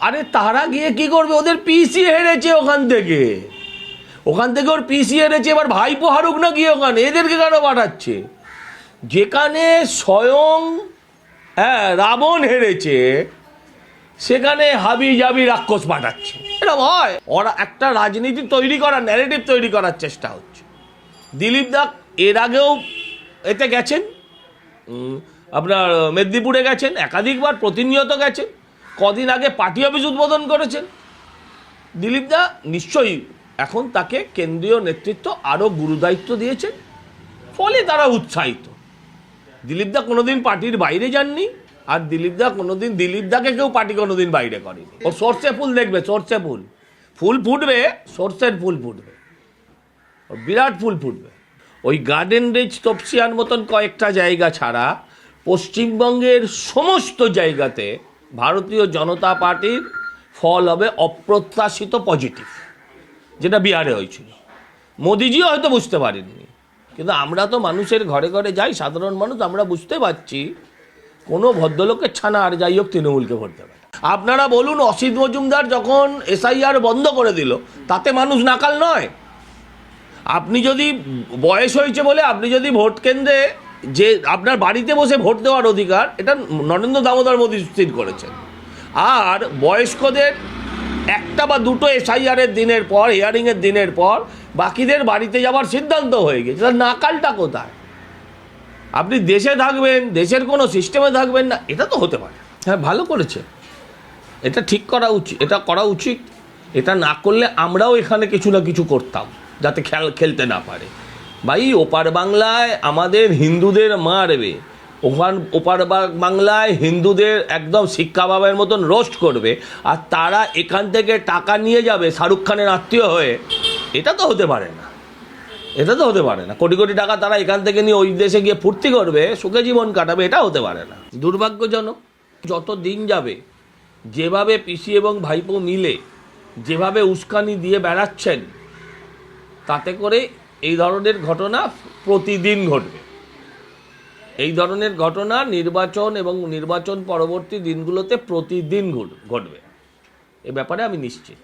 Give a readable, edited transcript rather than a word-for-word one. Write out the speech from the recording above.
আরে তারা গিয়ে কি করবে, ওদের পিসি হেরেছে ওখান থেকে ওর পিসি হেরেছে, এবার ভাইপো হারুক না গিয়ে ওখানে, এদেরকে কেন পাঠাচ্ছে? যেখানে স্বয়ং রাবণ হেরেছে সেখানে হাবি জাবি রাক্ষস পাঠাচ্ছে। এরকম হয়, ওরা একটা রাজনীতি তৈরি করার, ন্যারেটিভ তৈরি করার চেষ্টা হচ্ছে। দিলীপ দা এর আগেও এতে গেছেন, আপনার মেদিনীপুরে গেছেন, একাধিকবার প্রতিনিয়ত গেছেন, কদিন আগে পার্টি অফিস উদ্বোধন করেছেন। দিলীপ দা নিশ্চয়ই এখন তাকে কেন্দ্রীয় নেতৃত্ব আরও গুরুদায়িত্ব দিয়েছেন, ফলে তারা উৎসাহিত। দিলীপ দা কোনোদিন পার্টির বাইরে যাননি, আর দিলীপ দাকে কেউ পার্টি কোনোদিন বাইরে করেনি। ও সর্ষে ফুল দেখবে, সর্ষে ফুল ফুটবে, সর্ষের ফুল ফুটবে, বিরাট ফুল ফুটবে। ওই গার্ডেন রিচ তপসিয়ার মতন কয়েকটা জায়গা ছাড়া পশ্চিমবঙ্গের সমস্ত জায়গাতে ভারতীয় জনতা পার্টির ফল হবে অপ্রত্যাশিত পজিটিভ, যেটা বিহারে হয়েছিল। মোদিজিও হয়তো বুঝতে পারেননি, কিন্তু আমরা তো মানুষের ঘরে ঘরে যাই, সাধারণ মানুষ, আমরা বুঝতে পারছি কোনো ভদ্রলোকের ছানা আর যাই হোক তৃণমূলকে ভোট দেবে। আপনারা বলুন, অসিত মজুমদার যখন এসআইআর বন্ধ করে দিল, তাতে মানুষ নাকাল নয়? আপনি যদি বয়স হয়েছে বলে আপনি যদি ভোট কেন্দ্রে, যে আপনার বাড়িতে বসে ভোট দেওয়ার অধিকার, এটা নরেন্দ্র দামোদর মোদী স্থির করেছেন। আর বয়স্কদের একটা বা দুটো এসআইআরের দিনের পর, হিয়ারিংয়ের দিনের পর বাকিদের বাড়িতে যাওয়ার সিদ্ধান্ত হয়ে গেছে। তার নাকালটা কোথায়? আপনি দেশে থাকবেন, দেশের কোনো সিস্টেমে থাকবেন না, এটা তো হতে পারে। হ্যাঁ, ভালো করেছে, এটা ঠিক করা উচিত, এটা করা উচিত। এটা না করলে আমরাও এখানে কিছু না কিছু করতাম যাতে খেলতে না পারে। ভাই, ওপার বাংলায় আমাদের হিন্দুদের মারবে, ওপার বাংলায় হিন্দুদের একদম শিক্ষা বাবার মতন রোস্ট করবে, আর তারা এখান থেকে টাকা নিয়ে যাবে শাহরুখ খানের আত্মীয় হয়ে। এটা তো হতে পারে না, এটা তো হতে পারে না। কোটি কোটি টাকা তারা এখান থেকে নিয়ে ওই দেশে গিয়ে ফুর্তি করবে, সুখে জীবন কাটাবে, এটা হতে পারে না। দুর্ভাগ্যজনক। যত দিন যাবে, যেভাবে পিসি এবং ভাইপো মিলে যেভাবে উস্কানি দিয়ে বেড়াচ্ছেন, তাতে করে এই ধরনের ঘটনা প্রতিদিন ঘটবে। এই ধরনের ঘটনা নির্বাচন এবং নির্বাচন পরবর্তী দিনগুলোতে প্রতিদিন ঘটবে, এ ব্যাপারে আমি নিশ্চিত।